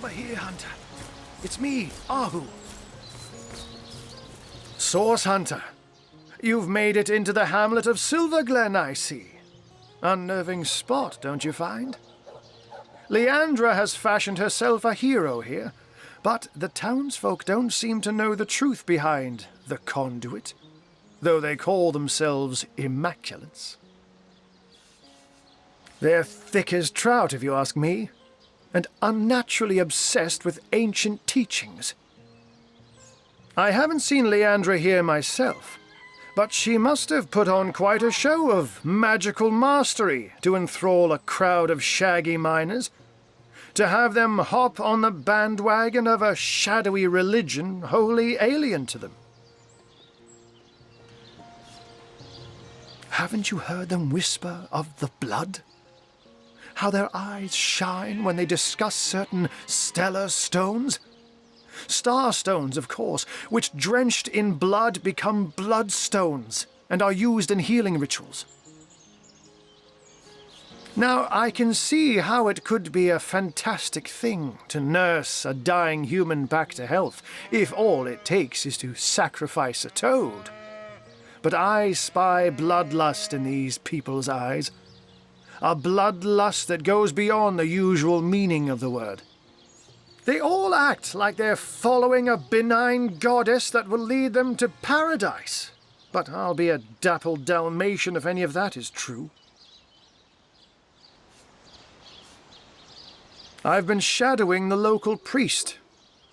over here, Hunter. It's me, Ahu. Source Hunter, you've made it into the hamlet of Silverglen, I see. Unnerving spot, don't you find? Leandra has fashioned herself a hero here, but the townsfolk don't seem to know the truth behind the conduit, though they call themselves Immaculates. They're thick as trout, if you ask me, and unnaturally obsessed with ancient teachings. I haven't seen Leandra here myself, but she must have put on quite a show of magical mastery to enthrall a crowd of shaggy miners, to have them hop on the bandwagon of a shadowy religion wholly alien to them. Haven't you heard them whisper of the blood? How their eyes shine when they discuss certain stellar stones? Star stones, of course, which drenched in blood become bloodstones and are used in healing rituals. Now, I can see how it could be a fantastic thing to nurse a dying human back to health, if all it takes is to sacrifice a toad. But I spy bloodlust in these people's eyes. A bloodlust that goes beyond the usual meaning of the word. They all act like they're following a benign goddess that will lead them to paradise. But I'll be a dappled Dalmatian if any of that is true. I've been shadowing the local priest,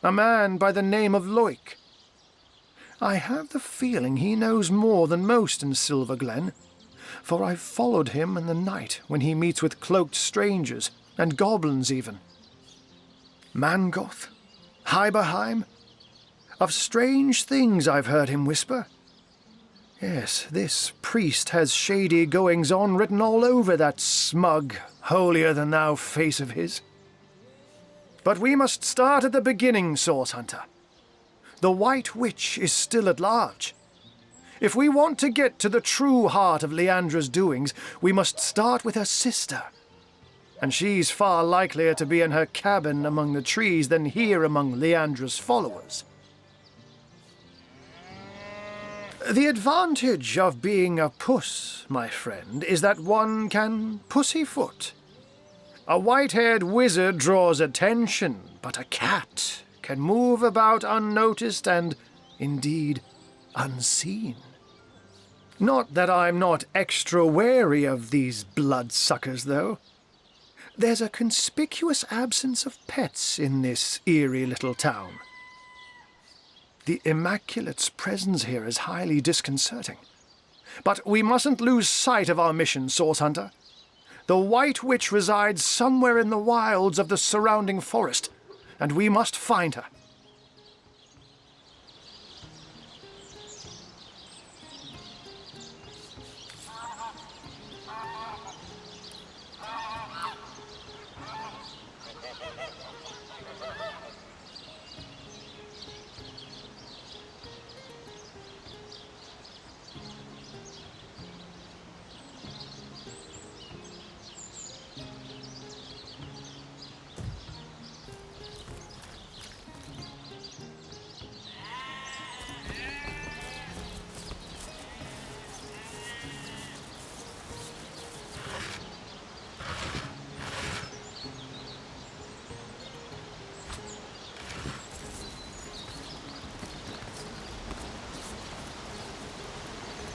a man by the name of Loic. I have the feeling he knows more than most in Silverglen, for I've followed him in the night when he meets with cloaked strangers, and goblins even. Mangoth, Hyberheim, of strange things I've heard him whisper. Yes, this priest has shady goings-on written all over that smug, holier-than-thou face of his. But we must start at the beginning, Source Hunter. The White Witch is still at large. If we want to get to the true heart of Leandra's doings, we must start with her sister. And she's far likelier to be in her cabin among the trees than here among Leandra's followers. The advantage of being a puss, my friend, is that one can pussyfoot. A white-haired wizard draws attention, but a cat can move about unnoticed and, indeed, unseen. Not that I'm not extra wary of these bloodsuckers, though. There's a conspicuous absence of pets in this eerie little town. The Immaculate's presence here is highly disconcerting. But we mustn't lose sight of our mission, Source Hunter. The White Witch resides somewhere in the wilds of the surrounding forest, and we must find her.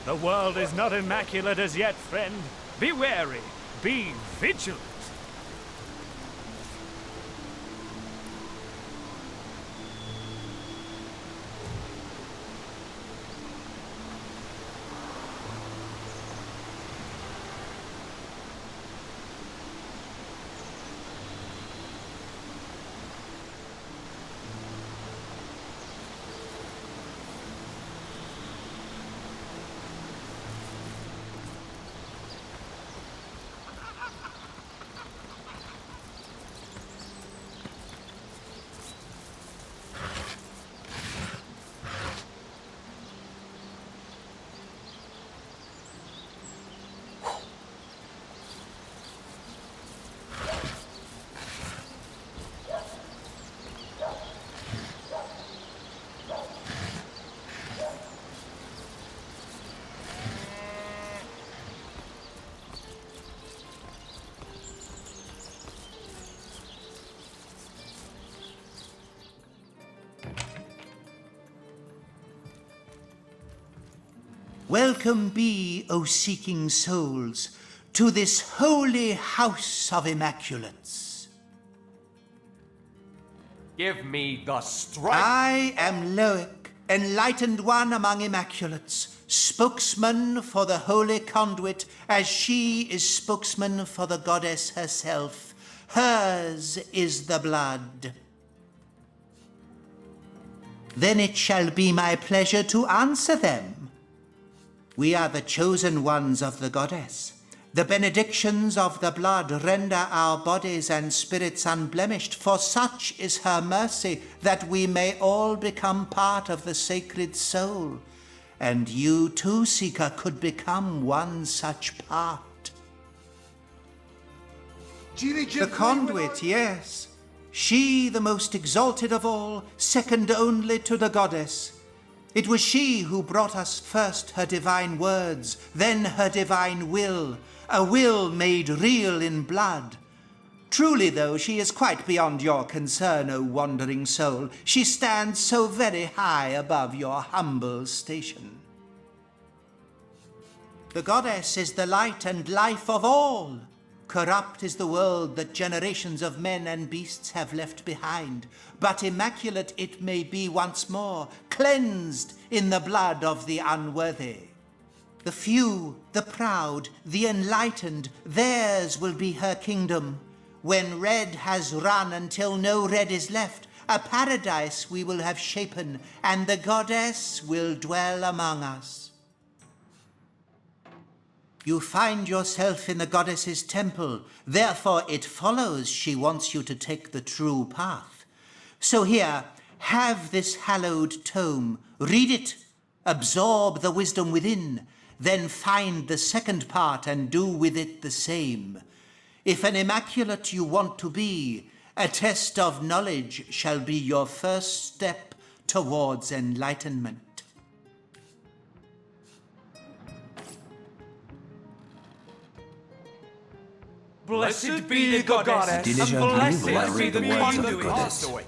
The world is not immaculate as yet, friend. Be wary. Be vigilant. Welcome be, O seeking souls, to this holy house of immaculates. Give me the strength. I am Loic, enlightened one among immaculates, spokesman for the holy conduit, as she is spokesman for the goddess herself. Hers is the blood. Then it shall be my pleasure to answer them. We are the chosen ones of the goddess. The benedictions of the blood render our bodies and spirits unblemished, for such is her mercy, that we may all become part of the sacred soul. And you too, Seeker, could become one such part. The conduit, yes. She, the most exalted of all, second only to the goddess. It was she who brought us first her divine words, then her divine will, a will made real in blood. Truly, though, she is quite beyond your concern, O wandering soul. She stands so very high above your humble station. The goddess is the light and life of all. Corrupt is the world that generations of men and beasts have left behind, but immaculate it may be once more, cleansed in the blood of the unworthy. The few, the proud, the enlightened, theirs will be her kingdom. When red has run until no red is left, a paradise we will have shapen, and the goddess will dwell among us. You find yourself in the goddess's temple, therefore it follows she wants you to take the true path. So here, have this hallowed tome, read it, absorb the wisdom within, then find the second part and do with it the same. If an immaculate you want to be, a test of knowledge shall be your first step towards enlightenment. Blessed be the goddess, Déjà and vu, blessed voilà, be the the words one of the who goddess. conduit.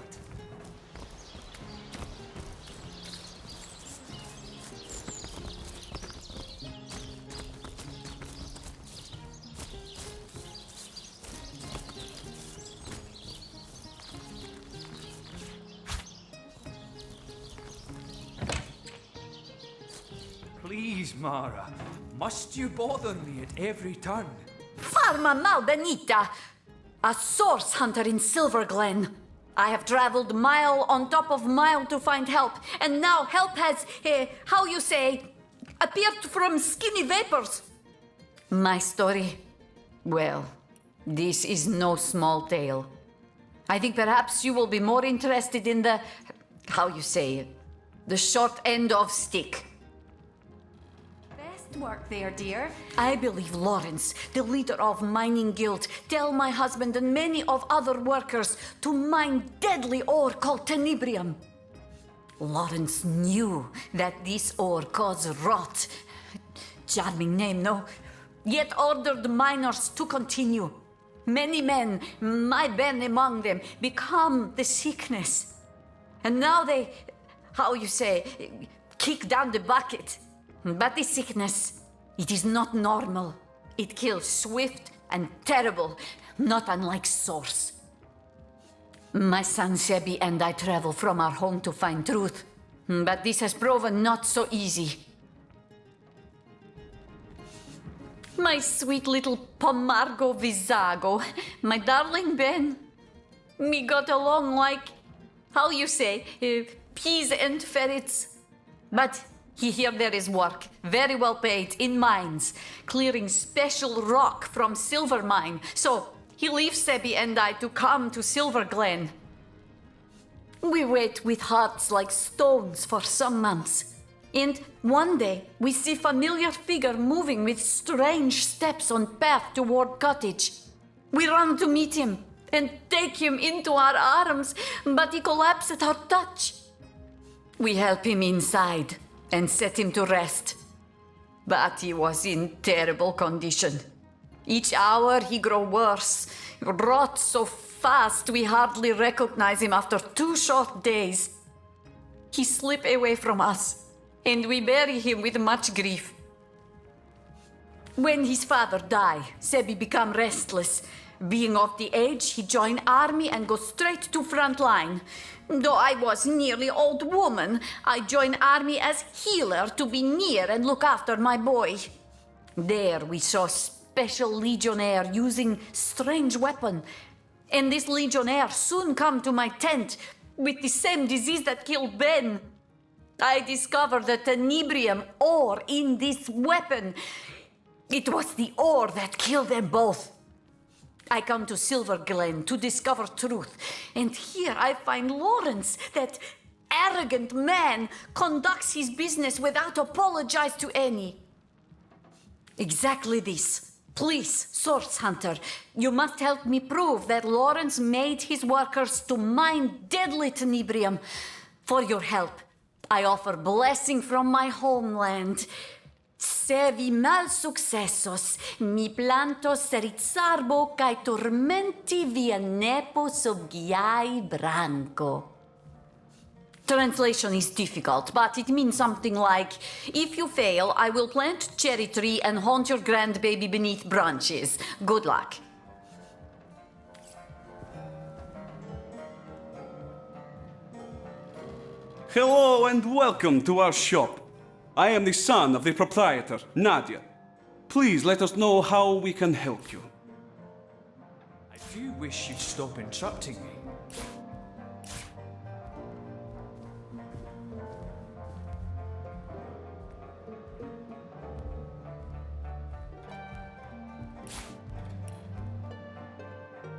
Please, Mara, must you bother me at every turn? Farma Malbenita, a source hunter in Silver Glen. I have traveled mile on top of mile to find help, and now help has, how you say, appeared from skinny vapors. My story? Well, this is no small tale. I think perhaps you will be more interested in the, how you say, the short end of stick. Work there, dear. I believe Lawrence, the leader of Mining Guild, tell my husband and many of other workers to mine deadly ore called tenebrium. Lawrence knew that this ore caused rot. Charming name, no? Yet ordered miners to continue. Many men, my Ben among them, become the sickness. And now they, how you say, kick down the bucket. But the sickness, it is not normal. It kills swift and terrible, not unlike Source. My son Sebi and I travel from our home to find truth, but this has proven not so easy. My sweet little Pomargo Visago, my darling Ben, we got along like, how you say, peas and ferrets. But here there is work, very well paid, in mines, clearing special rock from silver mine. So he leaves Sebi and I to come to Silver Glen. We wait with hearts like stones for some months. And one day we see familiar figure moving with strange steps on path toward cottage. We run to meet him and take him into our arms, but he collapsed at our touch. We help him inside and set him to rest. But he was in terrible condition. Each hour he grow worse, rot so fast we hardly recognize him after 2 short days. He slip away from us, and we bury him with much grief. When his father died, Sebi became restless. Being of the age, he joined army and go straight to front line. Though I was nearly old woman, I joined army as healer to be near and look after my boy. There we saw special legionnaire using strange weapon. And this legionnaire soon come to my tent with the same disease that killed Ben. I discovered the tenebrium ore in this weapon. It was the ore that killed them both. I come to Silver Glen to discover truth, and here I find Lawrence, that arrogant man, conducts his business without apologize to any. Exactly this. Please, Source Hunter, you must help me prove that Lawrence made his workers to mine deadly tenebrium. For your help, I offer blessing from my homeland. Se vi mal successos, mi plantos seritzarbo cae tormenti via nepo subgiai branco. Translation is difficult, but it means something like, if you fail, I will plant cherry tree and haunt your grandbaby beneath branches. Good luck. Hello and welcome to our shop. I am the son of the proprietor, Nadia. Please let us know how we can help you. I do wish you'd stop interrupting me.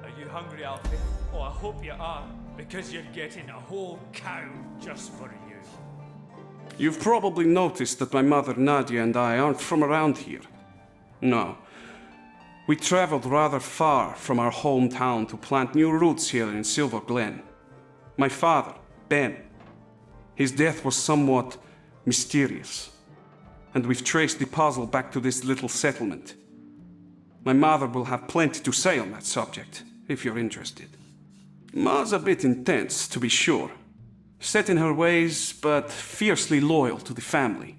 Are you hungry, Alfie? Oh, I hope you are, because you're getting a whole cow just for you. You've probably noticed that my mother Nadia and I aren't from around here. No. We traveled rather far from our hometown to plant new roots here in Silver Glen. My father, Ben, his death was somewhat mysterious, and we've traced the puzzle back to this little settlement. My mother will have plenty to say on that subject, if you're interested. Ma's a bit intense, to be sure. Set in her ways, but fiercely loyal to the family.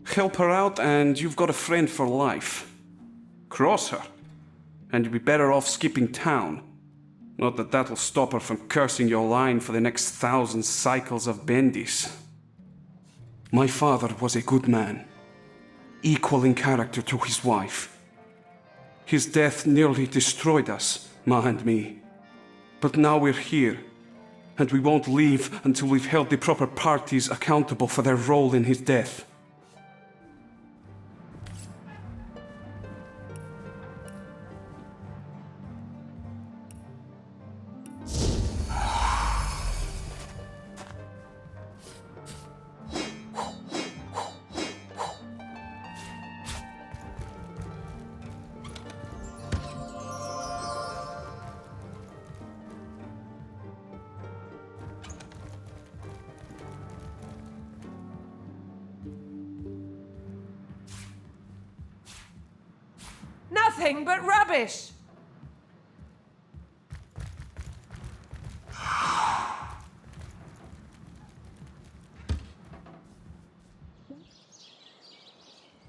Help her out and you've got a friend for life. Cross her, and you'll be better off skipping town. Not that that'll stop her from cursing your line for the next 1,000 cycles of Bendis. My father was a good man, equal in character to his wife. His death nearly destroyed us, Ma and me. But now we're here, and we won't leave until we've held the proper parties accountable for their role in his death. Nothing but rubbish!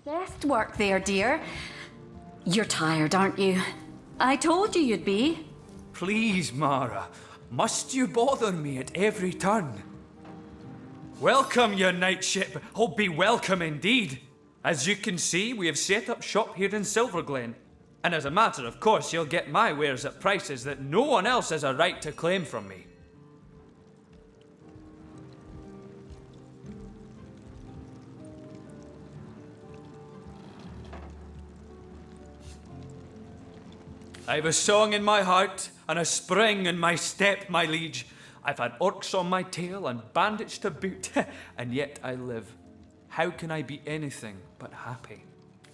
Best work there, dear. You're tired, aren't you? I told you you'd be. Please, Mara, must you bother me at every turn? Welcome, your knightship. Oh, be welcome indeed. As you can see, we have set up shop here in Silver Glen. And as a matter of course, you'll get my wares at prices that no one else has a right to claim from me. I've a song in my heart and a spring in my step, my liege. I've had orcs on my tail and bandits to boot, and yet I live. How can I be anything but happy?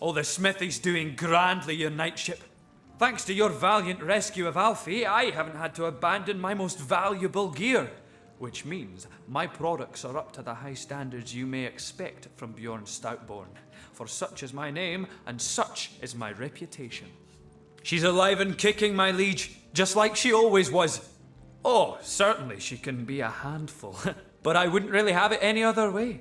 Oh, the smithy's doing grandly, your knightship. Thanks to your valiant rescue of Alfie, I haven't had to abandon my most valuable gear, which means my products are up to the high standards you may expect from Bjorn Stoutborn, for such is my name and such is my reputation. She's alive and kicking, my liege, just like she always was. Oh, certainly she can be a handful, but I wouldn't really have it any other way.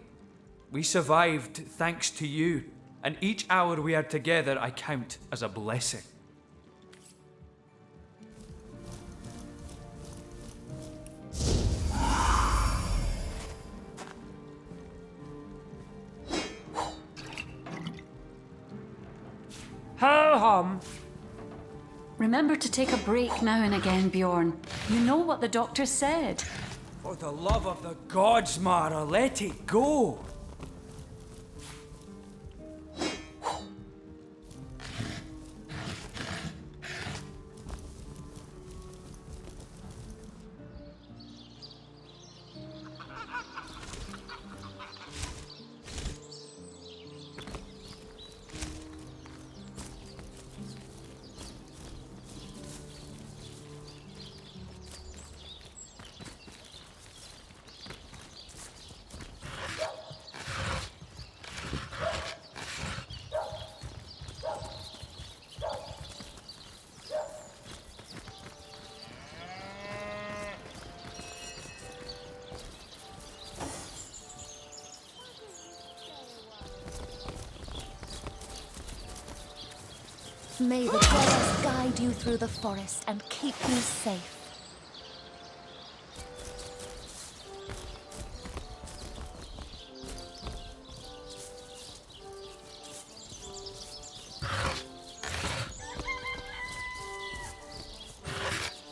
We survived thanks to you. and each hour we are together I count as a blessing. Ho-hum. Remember to take a break now and again, Bjorn. You know what the doctor said. For the love of the gods, Mara, let it go. May the goddess guide you through the forest and keep you safe.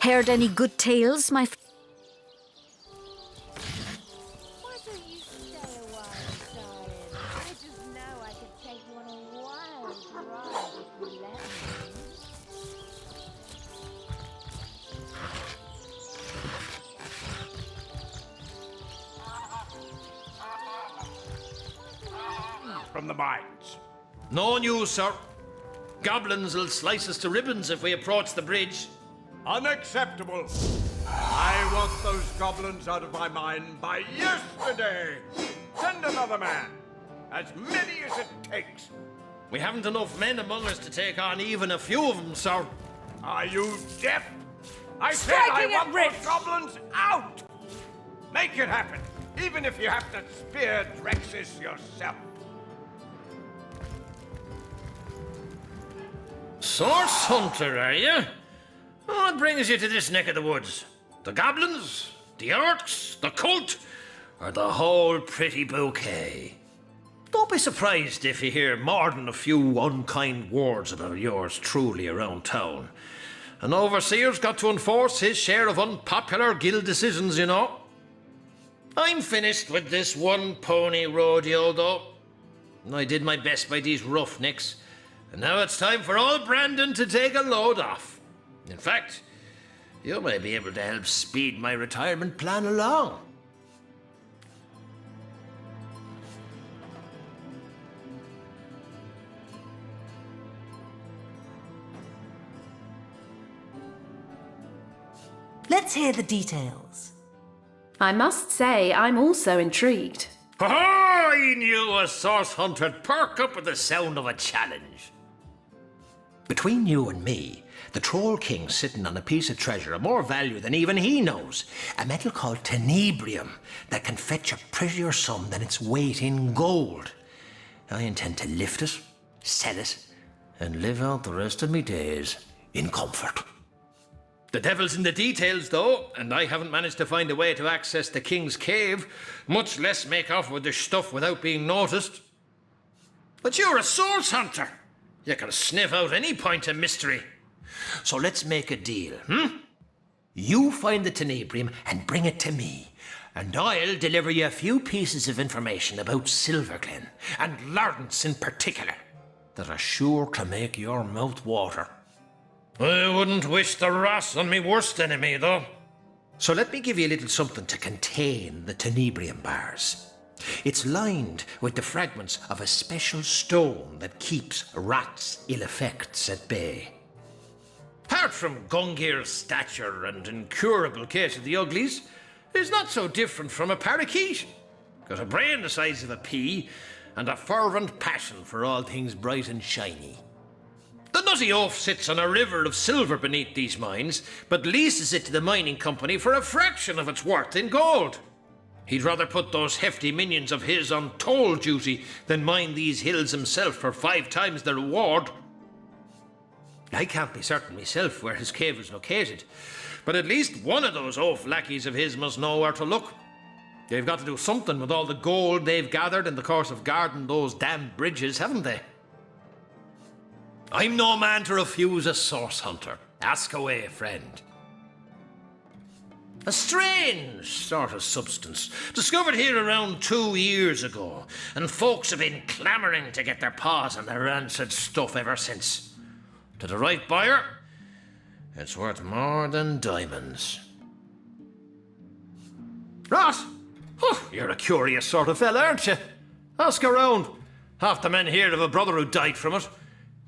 Heard any good tales, my Why don't you stay a while, darling? I just know I could take you on a wild ride if you let me. From the mines. No news, sir. Goblins will slice us to ribbons if we approach the bridge. Unacceptable. I want those goblins out of my mine by yesterday. Send another man. As many as it takes. We haven't enough men among us to take on even a few of them, sir. Are you deaf? I said Striking I it want rich. those goblins out! Make it happen, even if you have to spear Drexus yourself. Source hunter, are you? What brings you to this neck of the woods? The goblins? The orcs? The cult? Or the whole pretty bouquet? Don't be surprised if you hear more than a few unkind words about yours truly around town. An overseer's got to enforce his share of unpopular guild decisions, you know. I'm finished with this one pony rodeo, though. I did my best by these roughnecks, and now it's time for old Brandon to take a load off. In fact, you may be able to help speed my retirement plan along. Let's hear the details. I must say, I'm also intrigued. Oh, I knew a source hunter'd perk up at the sound of a challenge. Between you and me, the Troll King's sitting on a piece of treasure of more value than even he knows. A metal called tenebrium that can fetch a prettier sum than its weight in gold. I intend to lift it, sell it, and live out the rest of me days in comfort. The devil's in the details, though, and I haven't managed to find a way to access the King's Cave, much less make off with the stuff without being noticed. But you're a source hunter. You can sniff out any point of mystery. So let's make a deal, You find the tenebrium and bring it to me, and I'll deliver you a few pieces of information about Silverglen, and Lawrence in particular, that are sure to make your mouth water. I wouldn't wish the Ross on me worst enemy, though. So let me give you a little something to contain the tenebrium bars. It's lined with the fragments of a special stone that keeps rats' ill effects at bay. Apart from Gungir's stature and incurable case of the uglies, it's not so different from a parakeet. Got a brain the size of a pea and a fervent passion for all things bright and shiny. The nutty oaf sits on a river of silver beneath these mines, but leases it to the mining company for a fraction of its worth in gold. He'd rather put those hefty minions of his on toll duty than mind these hills himself for 5 times the reward. I can't be certain myself where his cave is located, but at least one of those oaf lackeys of his must know where to look. They've got to do something with all the gold they've gathered in the course of guarding those damned bridges, haven't they? I'm no man to refuse a source hunter. Ask away, friend. A strange sort of substance, discovered here around 2 years ago, and folks have been clamouring to get their paws on the rancid stuff ever since. To the right buyer, it's worth more than diamonds. Ross! You're a curious sort of fella, aren't you? Ask around. Half the men here have a brother who died from it.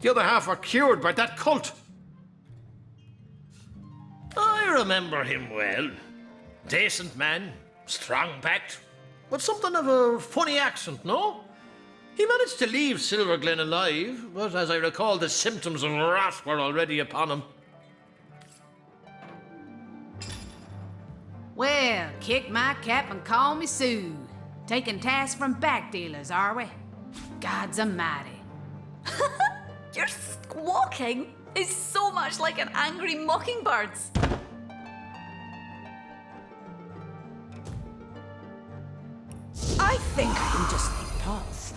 The other half were cured by that cult. I remember him well. Decent man, strong-backed, but something of a funny accent, no? He managed to leave Silver Glen alive, but as I recall, the symptoms of wrath were already upon him. Well, kick my cap and call me Sue. Taking tasks from back dealers, are we? God's almighty. Your squawking is so much like an angry mockingbird's. I think I can just think past.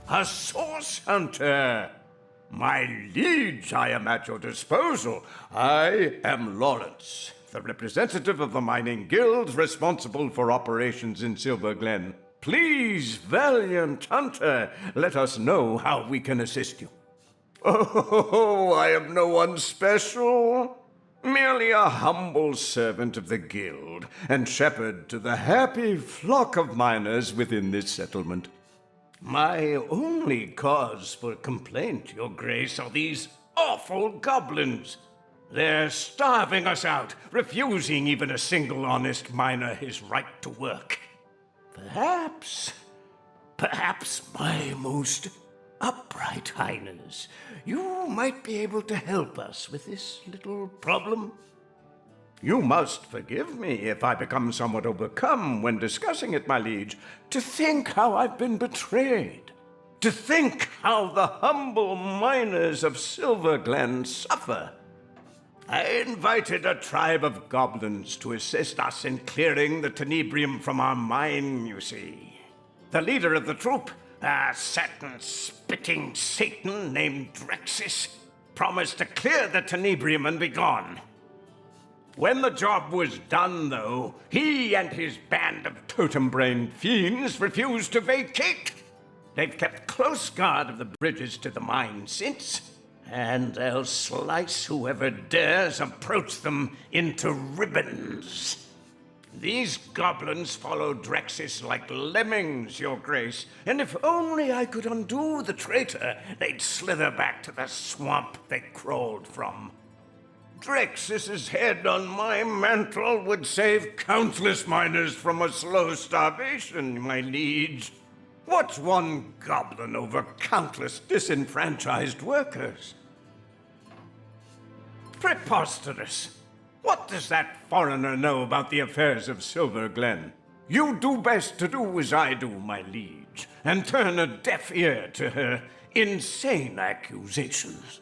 A source hunter! My liege, I am at your disposal. I am Lawrence, the representative of the mining guild responsible for operations in Silver Glen. Please, valiant hunter, let us know how we can assist you. Oh, I am no one special. Merely a humble servant of the guild and shepherd to the happy flock of miners within this settlement. My only cause for complaint, Your Grace, are these awful goblins. They're starving us out, refusing even a single honest miner his right to work. Perhaps, my most upright highness, you might be able to help us with this little problem. You must forgive me if I become somewhat overcome when discussing it, my liege. To think how I've been betrayed. To think how the humble miners of Silver Glen suffer. I invited a tribe of goblins to assist us in clearing the tenebrium from our mine, you see. The leader of the troop, a satin-spitting Satan named Drexis, promised to clear the tenebrium and be gone. When the job was done, though, he and his band of totem-brained fiends refused to vacate. They've kept close guard of the bridges to the mine since, and they'll slice whoever dares approach them into ribbons. These goblins follow Drexis like lemmings, Your Grace, and if only I could undo the traitor, they'd slither back to the swamp they crawled from. Drexis's head on my mantle would save countless miners from a slow starvation, my liege. What's one goblin over countless disenfranchised workers? Preposterous! What does that foreigner know about the affairs of Silver Glen? You do best to do as I do, my liege, and turn a deaf ear to her insane accusations.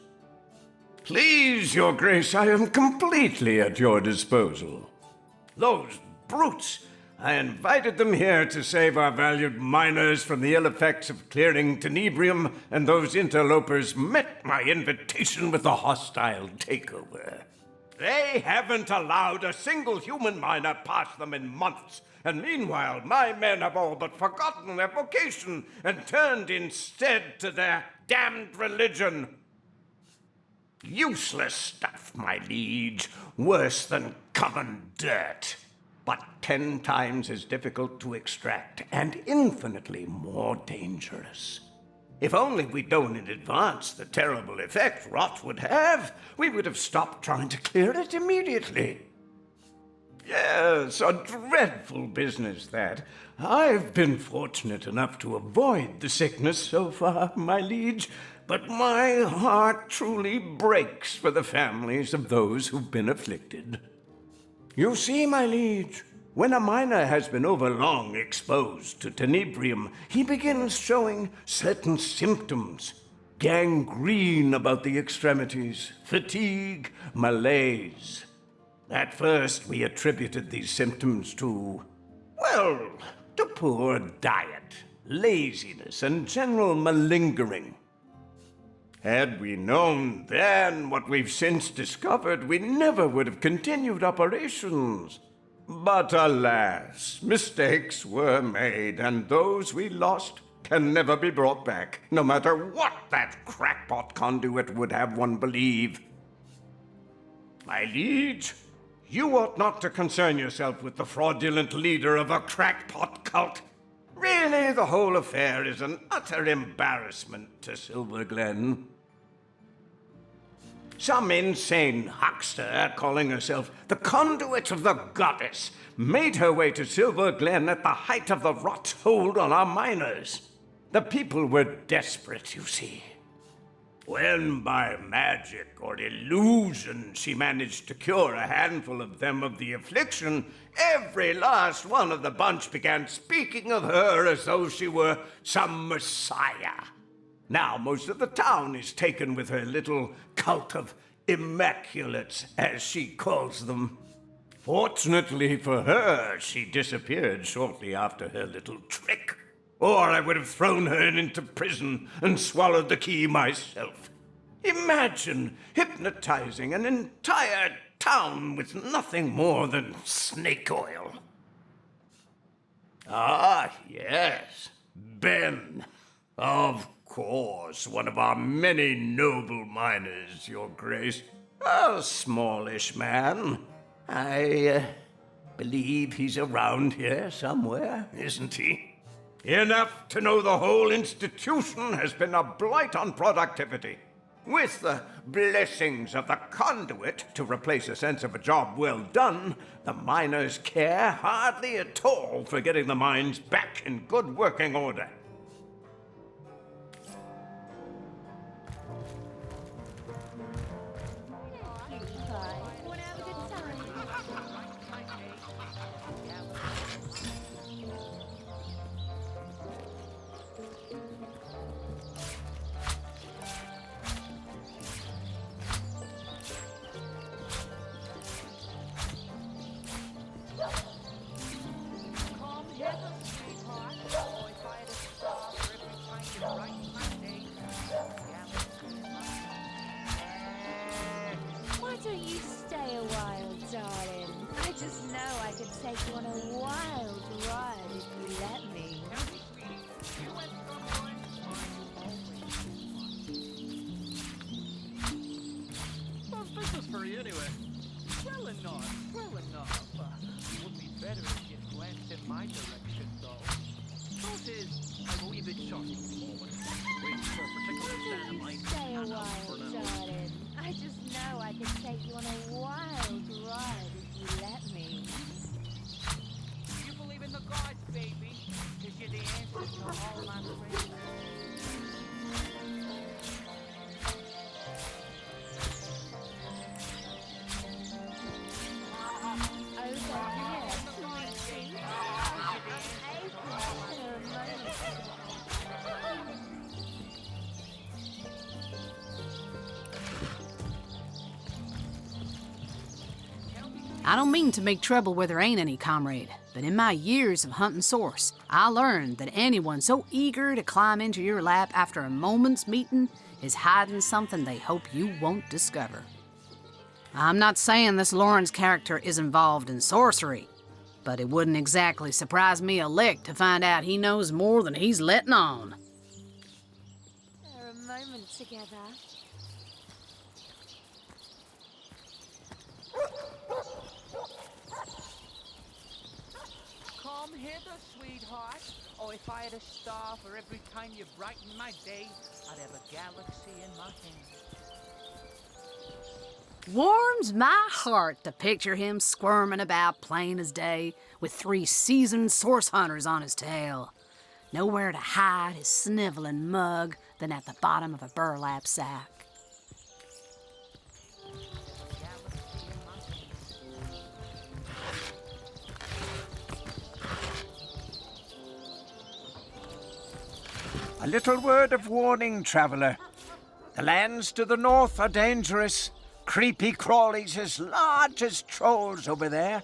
Please, Your Grace, I am completely at your disposal. Those brutes! I invited them here to save our valued miners from the ill effects of clearing tenebrium, and those interlopers met my invitation with a hostile takeover. They haven't allowed a single human miner past them in months, and meanwhile my men have all but forgotten their vocation and turned instead to their damned religion. Useless stuff, my liege, worse than common dirt. but 10 times as difficult to extract and infinitely more dangerous. If only we'd known in advance the terrible effect rot would have, we would have stopped trying to clear it immediately. Yes, a dreadful business, that. I've been fortunate enough to avoid the sickness so far, my liege, but my heart truly breaks for the families of those who've been afflicted. You see, my liege, when a miner has been overlong exposed to tenebrium, he begins showing certain symptoms. Gangrene about the extremities, fatigue, malaise. At first, we attributed these symptoms to, well, to poor diet, laziness, and general malingering. Had we known then what we've since discovered, we never would have continued operations. But alas, mistakes were made, and those we lost can never be brought back, no matter what that crackpot conduit would have one believe. My liege, you ought not to concern yourself with the fraudulent leader of a crackpot cult. Really, the whole affair is an utter embarrassment to Silver Glen. Some insane huckster calling herself the conduit of the goddess made her way to Silver Glen at the height of the rot hold on our miners. The people were desperate, you see. When by magic or illusion she managed to cure a handful of them of the affliction, every last one of the bunch began speaking of her as though she were some messiah. Now most of the town is taken with her little cult of immaculates, as she calls them. Fortunately for her, she disappeared shortly after her little trick. Or I would have thrown her into prison and swallowed the key myself. Imagine hypnotizing an entire town with nothing more than snake oil. Ah, yes, Ben. Of course, one of our many noble miners, Your Grace. A smallish man. I believe he's around here somewhere, isn't he? Enough to know the whole institution has been a blight on productivity. With the blessings of the conduit to replace a sense of a job well done, the miners care hardly at all for getting the mines back in good working order. Why don't you stay a while, darling? I just know I could take you on a wild ride if you let me. How's business for you anyway? Well enough, well enough. Would be better if you glanced in my direction, though. Truth is, I'm a wee bit short at the moment. Waiting for a particular fan of mine. Stay a while, darling. I just know I could take you on a wild ride if you let me. You believe in the gods, baby? 'Cause you're the answer to all my prayers. I don't mean to make trouble where there ain't any, comrade, but in my years of hunting source, I learned that anyone so eager to climb into your lap after a moment's meeting is hiding something they hope you won't discover. I'm not saying this Lawrence character is involved in sorcery, but it wouldn't exactly surprise me a lick to find out he knows more than he's letting on. For a moment together. hither, sweetheart. Oh, if I had a star for every time you brighten my day, I'd have a galaxy in my hand. Warms my heart to picture him squirming about plain as day with 3 seasoned source hunters on his tail. Nowhere to hide his sniveling mug than at the bottom of a burlap sack. A little word of warning, traveller. The lands to the north are dangerous. Creepy crawlies as large as trolls over there.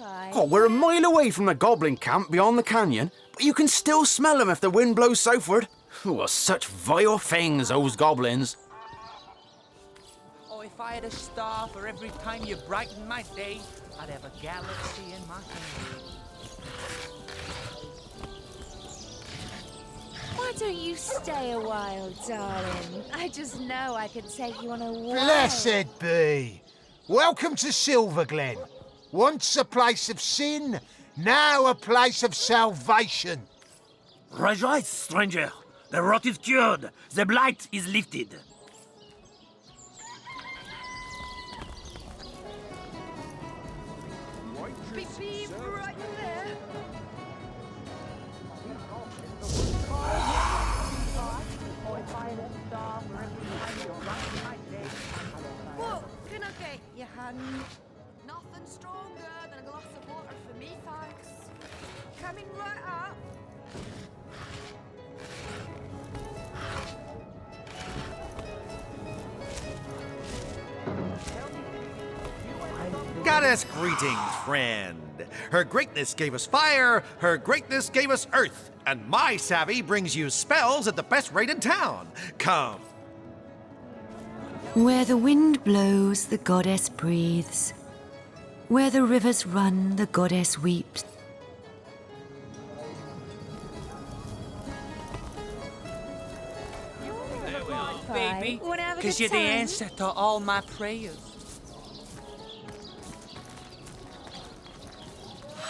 Oh, we're a mile away from the goblin camp beyond the canyon, but you can still smell them if the wind blows southward. Oh, such vile things, those goblins. Oh, if I had a star for every time you brighten my day, I'd have a galaxy in my hand. Why don't you stay a while, darling? I just know I could take you on a wild... Blessed be! Welcome to Silverglen. Once a place of sin, now a place of salvation. Rejoice, stranger. The rot is cured. The blight is lifted. Beep, right there. What can I get you, hun? Nothing stronger than a glass of water for me, thanks. Coming right up. Goddess greetings, friend. Her greatness gave us fire, her greatness gave us earth, and my savvy brings you spells at the best rate in town. Come. Where the wind blows, the goddess breathes. Where the rivers run, the goddess weeps. There we are, baby. Wanna have a Because good you're the time? answer to all my prayers.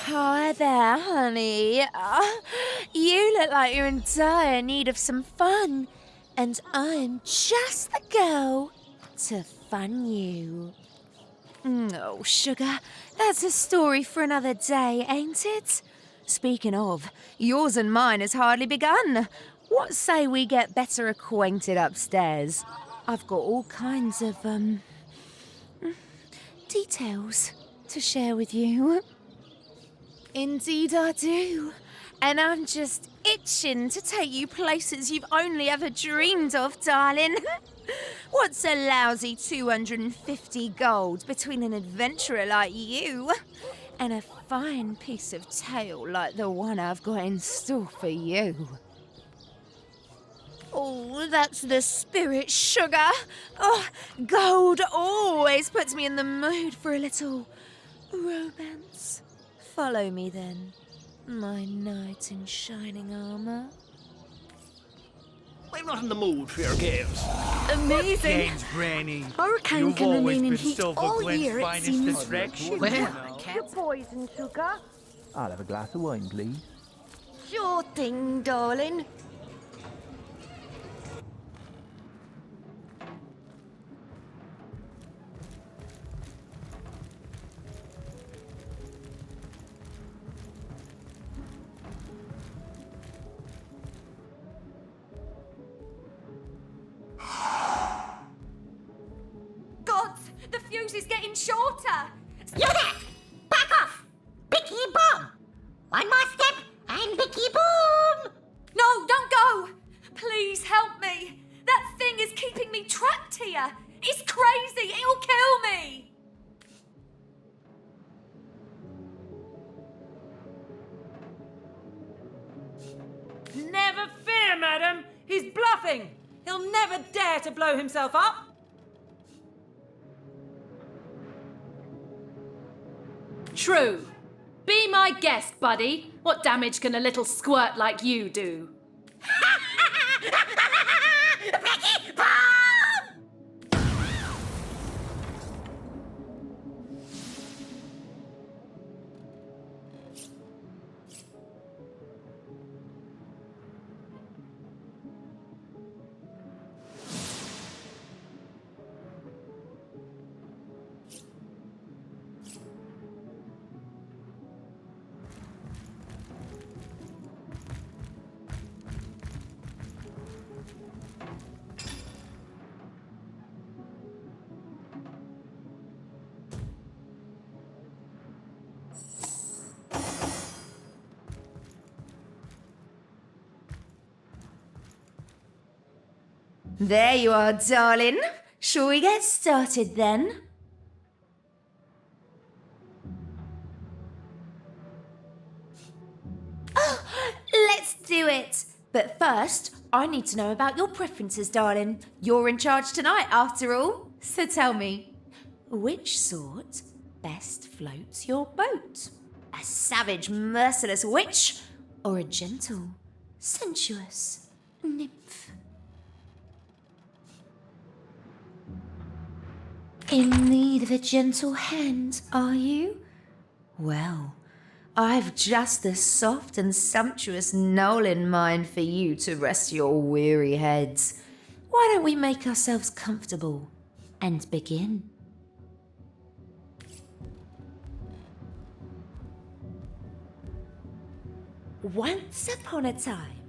Hi there, honey. You look like you're in dire need of some fun, and I'm just the girl to fun you. Oh, sugar, that's a story for another day, ain't it? Speaking of, yours and mine has hardly begun. What say we get better acquainted upstairs? I've got all kinds of, details to share with you. Indeed I do. And I'm just itching to take you places you've only ever dreamed of, darling. What's a lousy 250 gold between an adventurer like you and a fine piece of tale like the one I've got in store for you? Oh, that's the spirit, sugar. Oh, gold always puts me in the mood for a little romance. Follow me then, my knight in shining armor. I'm not in the mood for your games. Amazing. Games, Granny. Hurricane You've can always remain in been heat Silver all Glen's year, it finest seems. attraction. Well, you I know. can't. Poison, sugar. I'll have a glass of wine, please. Sure thing, darling. Gods, the fuse is getting shorter. You there! Back off! Bicky bomb! One more step and Bicky boom! No, don't go. Please help me. That thing is keeping me trapped here. It's crazy. It'll kill me. Never fear, madam. He's bluffing. He'll never dare to blow himself up. True. Be my guest, buddy. What damage can a little squirt like you do? Bicky bomb! There you are, darling. Shall we get started then? Oh, let's do it. But first, I need to know about your preferences, darling. You're in charge tonight, after all. So tell me, which sort best floats your boat? A savage, merciless witch, or a gentle, sensuous nymph? In need of a gentle hand, are you? Well, I've just the soft and sumptuous knoll in mind for you to rest your weary heads. Why don't we make ourselves comfortable and begin? Once upon a time,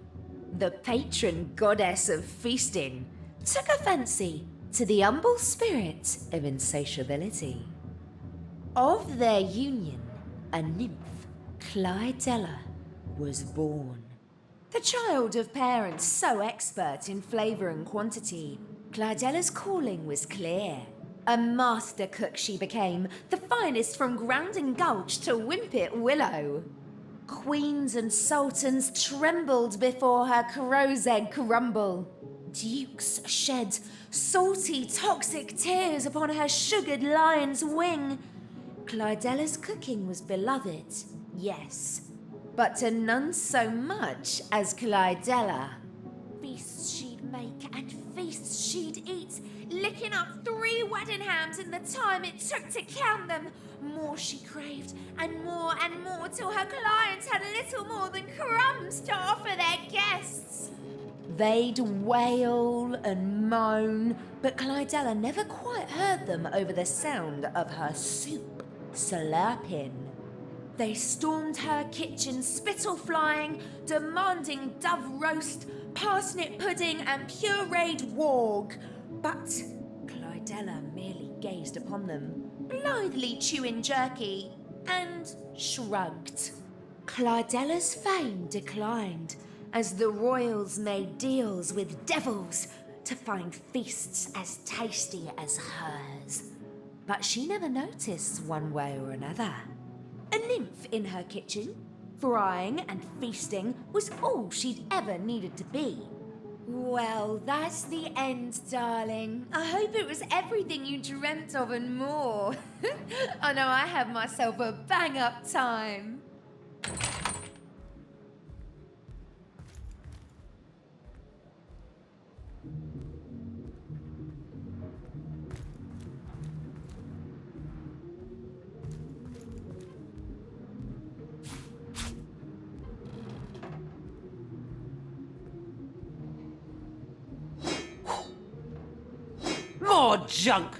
the patron goddess of feasting took a fancy to the humble spirit of insatiability. Of their union, a nymph, Clydella, was born. The child of parents so expert in flavour and quantity, Clydella's calling was clear. A master cook she became, the finest from Grounding Gulch to Wimpet Willow. Queens and sultans trembled before her crow's egg crumble. Dukes shed salty, toxic tears upon her sugared lion's wing. Clydella's cooking was beloved, yes, but to none so much as Clydella. Feasts she'd make and feasts she'd eat, licking up 3 wedding hams in the time it took to count them. More she craved, and more, till her clients had little more than crumbs to offer their guests. They'd wail and moan, but Clydella never quite heard them over the sound of her soup slurping. They stormed her kitchen, spittle flying, demanding dove roast, parsnip pudding, and pureed warg. But Clydella merely gazed upon them, blithely chewing jerky, and shrugged. Clydella's fame declined as the royals made deals with devils to find feasts as tasty as hers. But she never noticed one way or another. A nymph in her kitchen, frying and feasting, was all she'd ever needed to be. Well, that's the end, darling. I hope it was everything you dreamt of and more. I know I had myself a bang-up time. More junk!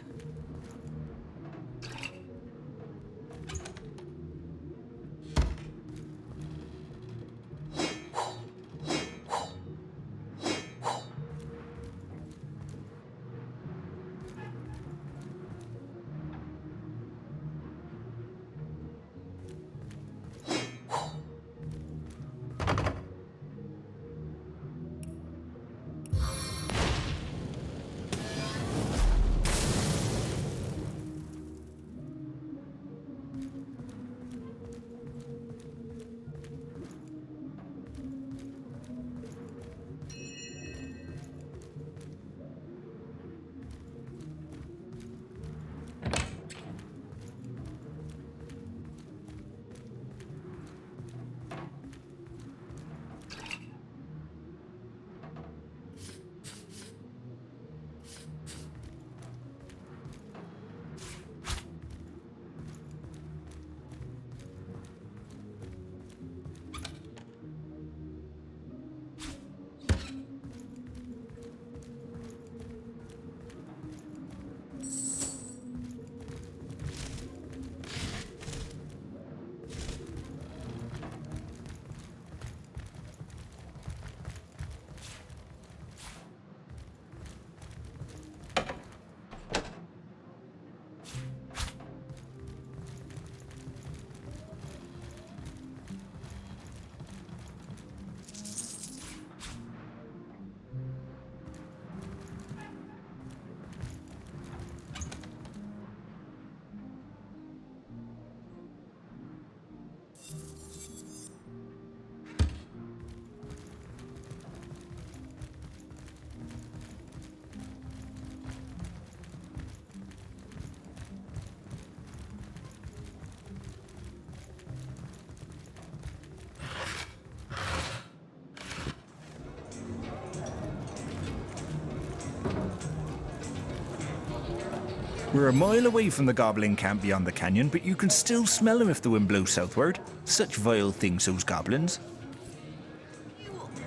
We're a mile away from the goblin camp beyond the canyon, but you can still smell them if the wind blows southward. Such vile things, those goblins.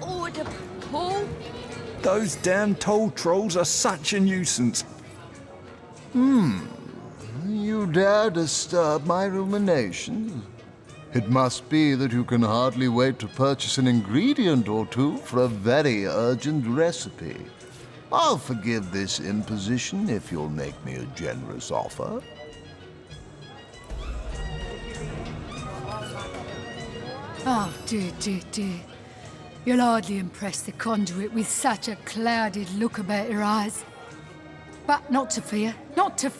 Order, Paul. Those damn toad trolls are such a nuisance. You dare disturb my ruminations? It must be that you can hardly wait to purchase an ingredient or two for a very urgent recipe. I'll forgive this imposition if you'll make me a generous offer. Oh, dear, dear, dear. You'll hardly impress the conduit with such a clouded look about your eyes. But not to fear, not to...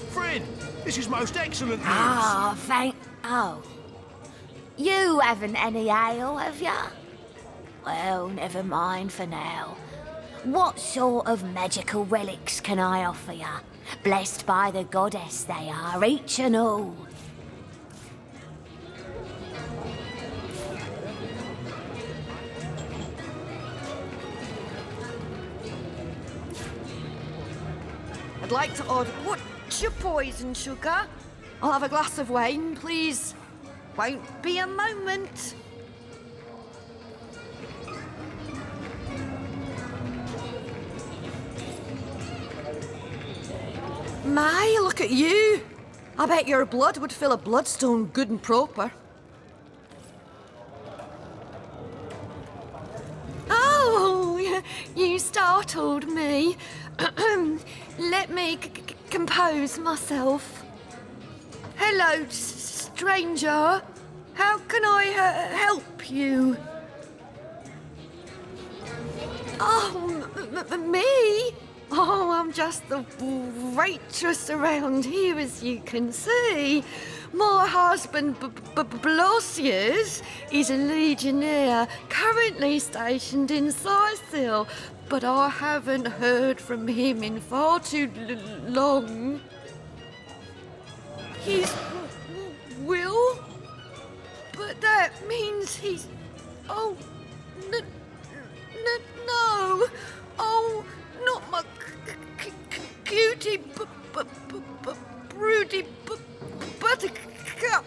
Friend, this is most excellent news. Oh. You haven't any ale, have ya? Well, never mind for now. What sort of magical relics can I offer ya? Blessed by the goddess they are, each and all. I'd like to order... What's your poison, sugar? I'll have a glass of wine, please. Won't be a moment. My, look at you. I bet your blood would fill a bloodstone good and proper. Oh, you startled me. Let me compose myself. Hello, stranger. How can I help you? Oh, me? Oh, I'm just the waitress around here, as you can see. My husband, Blosius, is a legionnaire currently stationed in Sicil, but I haven't heard from him in far too long. He's Will? But that means he's... Oh, no. Oh, not my cutie, broody buttercup.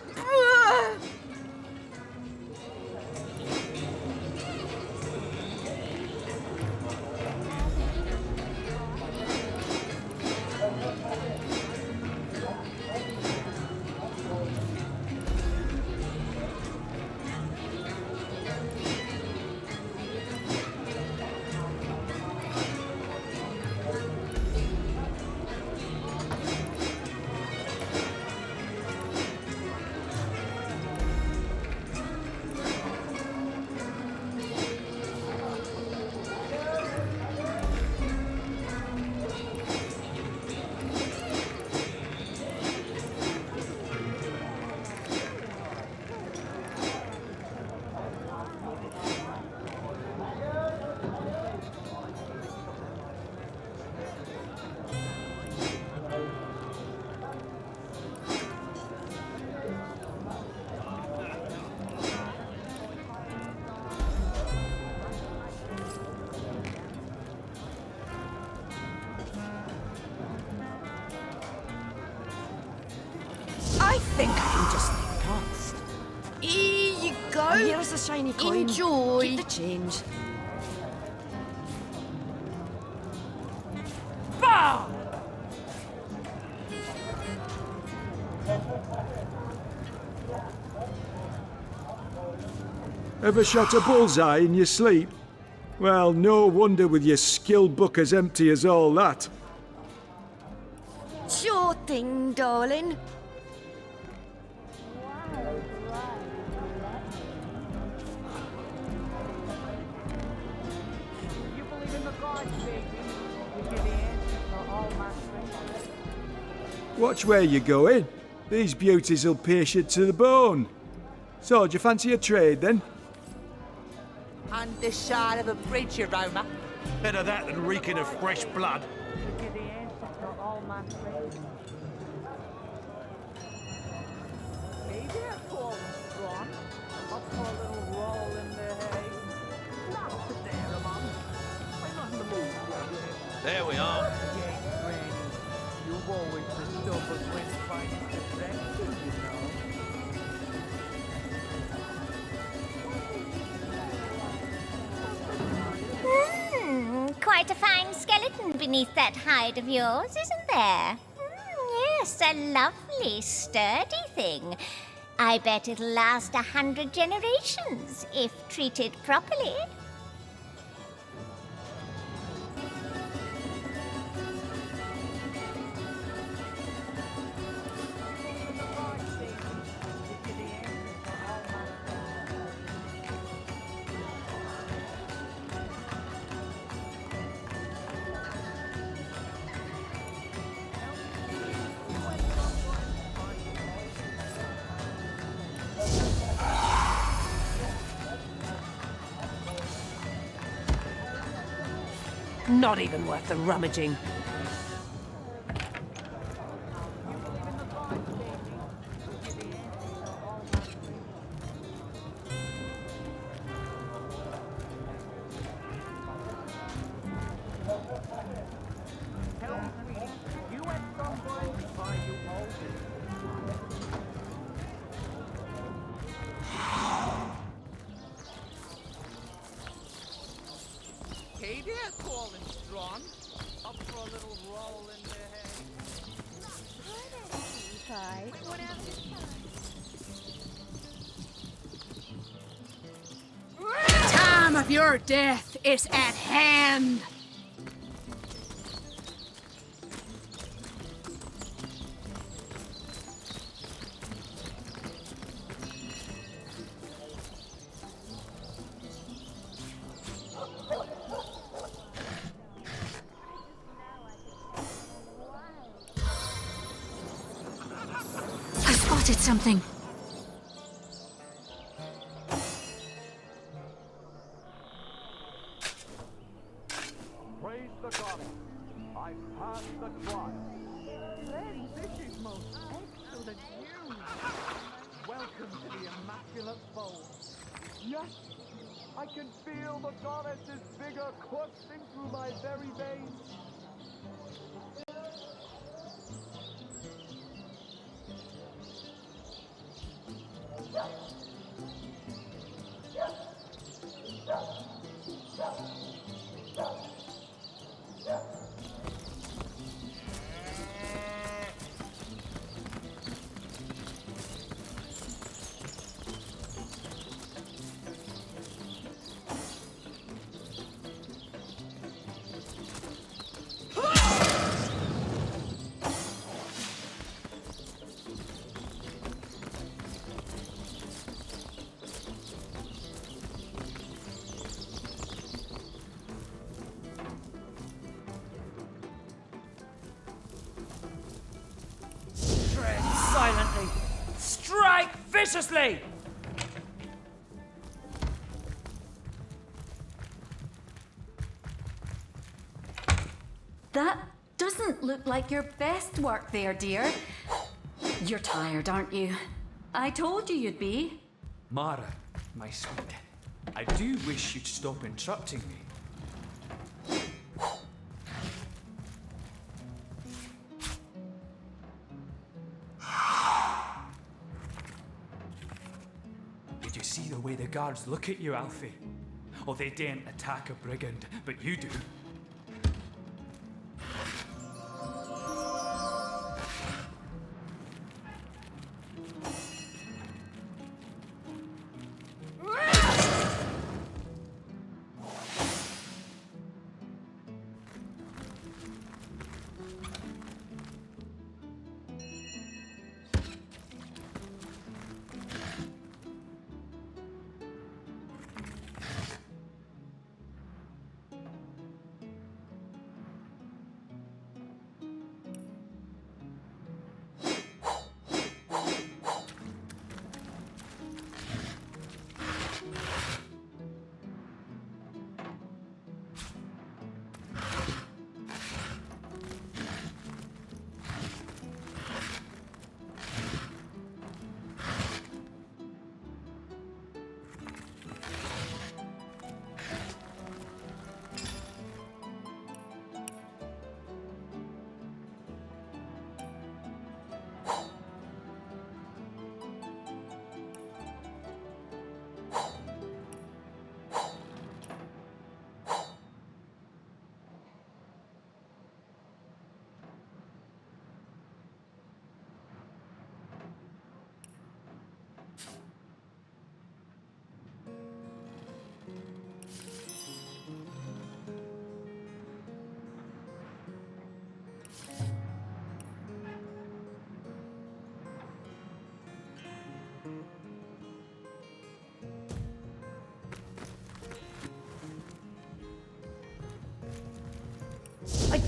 I think I can just sneak past. Here you go. Oh, here's a shiny coin. Enjoy. Keep the change. Bah! Ever shot a bullseye in your sleep? Well, no wonder with your skill book as empty as all that. Sure thing, darling. Watch where you're going. These beauties will pierce you to the bone. So, do you fancy a trade then? On the side of a bridge, your Roma. Better that than reeking of fresh blood. There we are. Yes, Granny. You've always been stubborn when finding direction, you know. Quite a fine skeleton beneath that hide of yours, isn't there? Yes, a lovely, sturdy thing. I bet it'll last 100 generations if treated properly. Not even worth the rummaging. Hey there, tall and strong. Up for a little roll in the hay. Time of your death is at hand. I spotted something. Praise the goddess. I passed the trial. Glenn, this is most excellent news. Welcome to the Immaculate Bowl. Yes, I can feel the goddess's vigor coursing through my very veins. Tread silently. Strike viciously. That doesn't look like your best work there, dear. You're tired, aren't you? I told you you'd be. Mara, my sweet, I do wish you'd stop interrupting me. Did you see the way the guards look at you, Alfie? Oh, they daren't attack a brigand, but you do.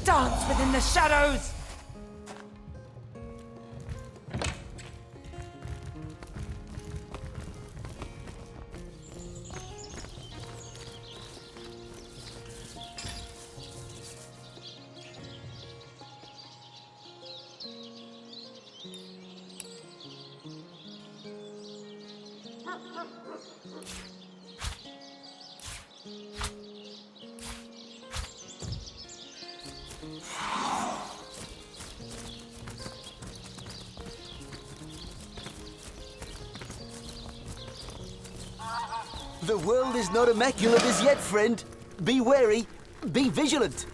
dance within the shadows! The world is not immaculate as yet, friend. Be wary, be vigilant.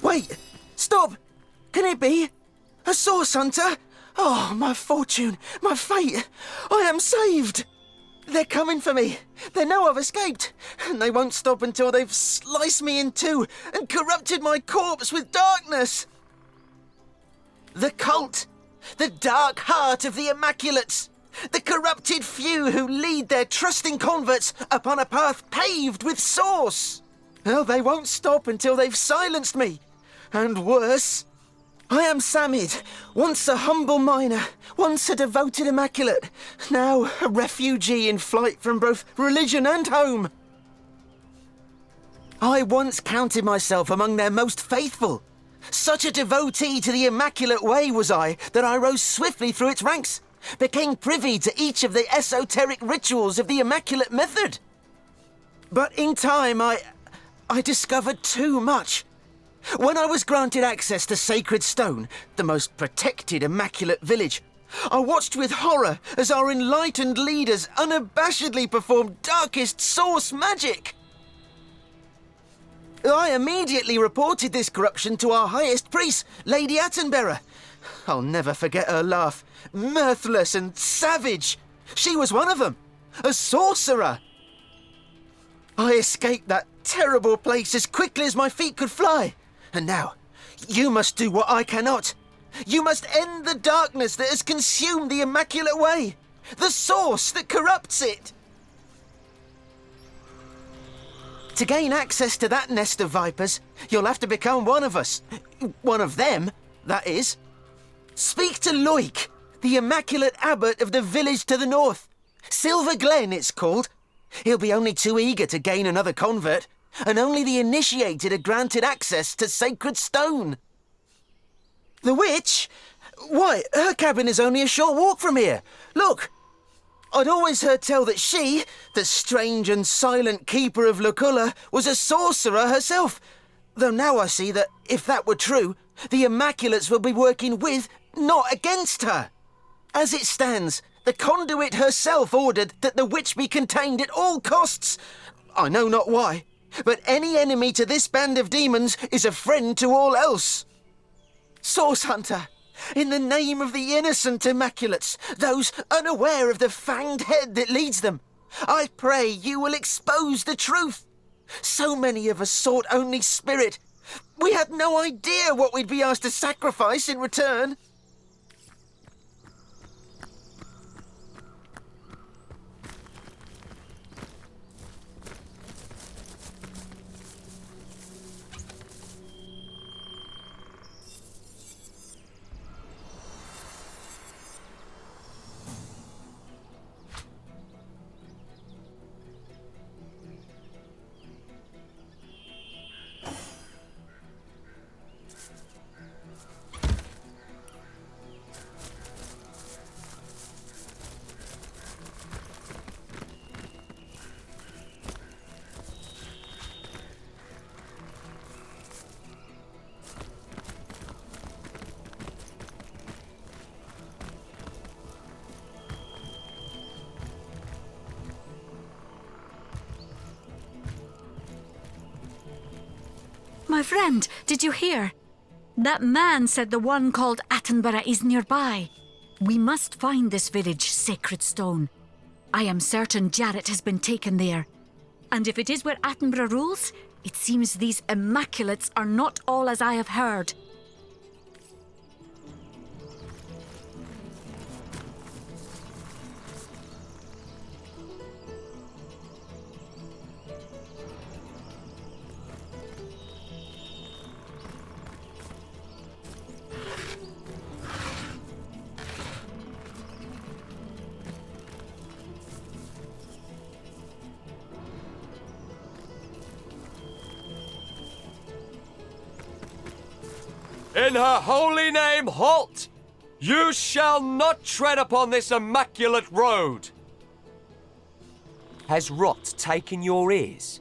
Wait! Stop! Can it be? A source hunter? Oh, my fortune, my fate! I am saved! They're coming for me. They know I've escaped, and they won't stop until they've sliced me in two and corrupted my corpse with darkness. The cult! The dark heart of the Immaculates! The corrupted few who lead their trusting converts upon a path paved with sauce! Oh, they won't stop until they've silenced me. And worse, I am Samid, once a humble miner, once a devoted Immaculate, now a refugee in flight from both religion and home. I once counted myself among their most faithful. Such a devotee to the Immaculate Way was I that I rose swiftly through its ranks, became privy to each of the esoteric rituals of the Immaculate Method. But in time, I discovered too much. When I was granted access to Sacred Stone, the most protected Immaculate village, I watched with horror as our enlightened leaders unabashedly performed darkest source magic. I immediately reported this corruption to our highest priest, Lady Attenbearer. I'll never forget her laugh, mirthless and savage. She was one of them, a sorcerer. I escaped that terrible place as quickly as my feet could fly. And now, you must do what I cannot. You must end the darkness that has consumed the Immaculate Way, the source that corrupts it. To gain access to that nest of vipers, you'll have to become one of us. One of them, that is. Speak to Loic, the Immaculate Abbot of the village to the north. Silver Glen, it's called. He'll be only too eager to gain another convert, and only the initiated are granted access to Sacred Stone. The witch? Why, her cabin is only a short walk from here. Look! I'd always heard tell that she, the strange and silent keeper of Luculla, was a sorcerer herself. Though now I see that, if that were true, the Immaculates will be working with, not against her. As it stands, the conduit herself ordered that the witch be contained at all costs. I know not why, but any enemy to this band of demons is a friend to all else. Source Hunter, in the name of the innocent Immaculates, those unaware of the fanged head that leads them, I pray you will expose the truth. So many of us sought only spirit. We had no idea what we'd be asked to sacrifice in return. My friend, did you hear? That man said the one called Attenborough is nearby. We must find this village, Sacred Stone. I am certain Jarrett has been taken there. And if it is where Attenborough rules, it seems these Immaculates are not all as I have heard. In her holy name, halt! You shall not tread upon this immaculate road! Has rot taken your ears?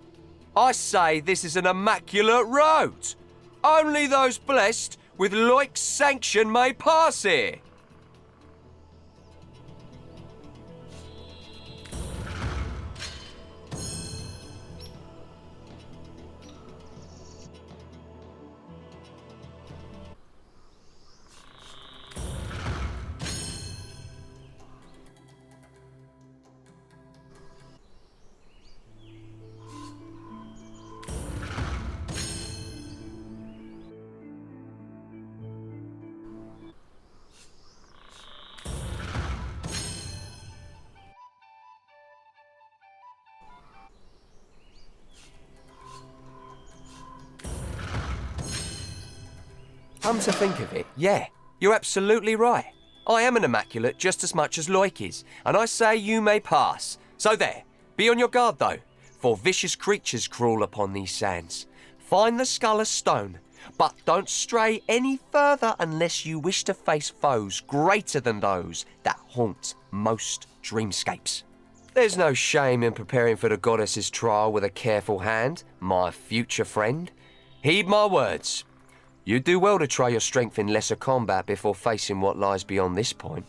I say this is an immaculate road. Only those blessed with Loic's sanction may pass here. Come to think of it, yeah, you're absolutely right. I am an immaculate just as much as Loic is, and I say you may pass. So there, be on your guard though, for vicious creatures crawl upon these sands. Find the skull of stone, but don't stray any further unless you wish to face foes greater than those that haunt most dreamscapes. There's no shame in preparing for the goddess's trial with a careful hand, my future friend. Heed my words. You do well to try your strength in lesser combat before facing what lies beyond this point.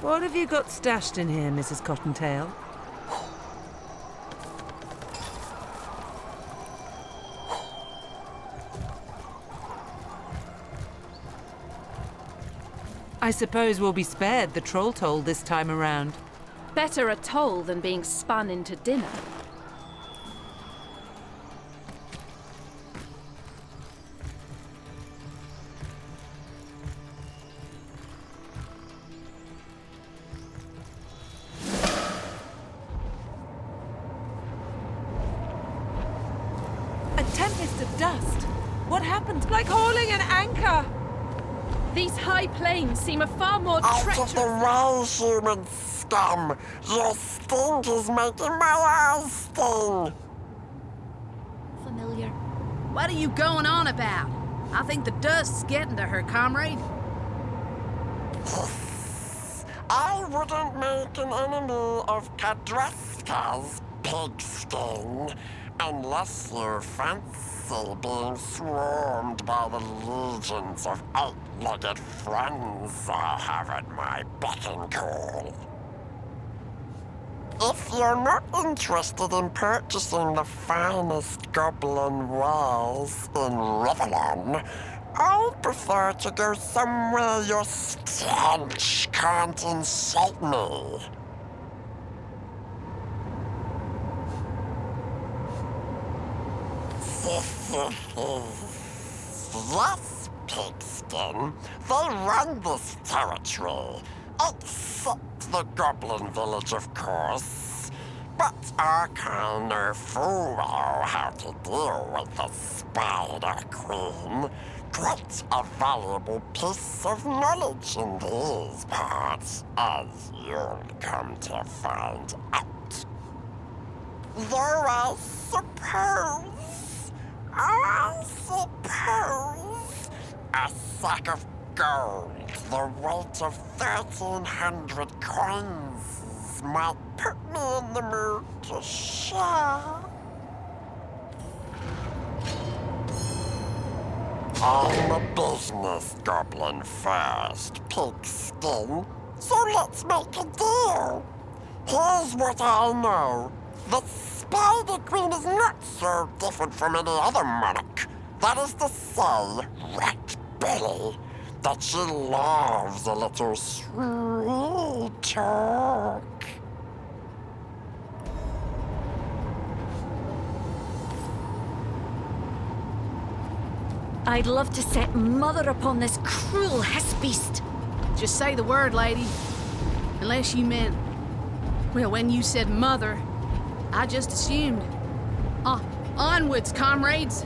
What have you got stashed in here, Mrs. Cottontail? I suppose we'll be spared the troll toll this time around. Better a toll than being spun into dinner. Dust. What happened? Like hauling an anchor. These high plains seem a far more treacherous... Out of the way, human scum! Your stink is making my eyes sting! Familiar. What are you going on about? I think the dust's getting to her, comrade. I wouldn't make an enemy of Kadraska's pigskin unless you fancy being swarmed by the legions of eight-legged friends I have at my beck and call. If you're not interested in purchasing the finest goblin wares in Revellon, I'd prefer to go somewhere your stench can't insult me. Yes, pigskin, they run this territory, except the goblin village, of course. But I can no fool well how to deal with the Spider Queen. Quite a valuable piece of knowledge in these parts, as you'll come to find out. Though I suppose a sack of gold, the weight of 1,300 coins, might put me in the mood to share. I'm a business goblin first, pigskin, so let's make a deal. Here's what I know. The Spider Queen is not so different from any other monarch. That is to say, Rat Belly, that she loves a little sweet talk. I'd love to set mother upon this cruel hiss-beast. Just say the word, lady. Unless you meant... Well, when you said mother, I just assumed. Onwards, comrades.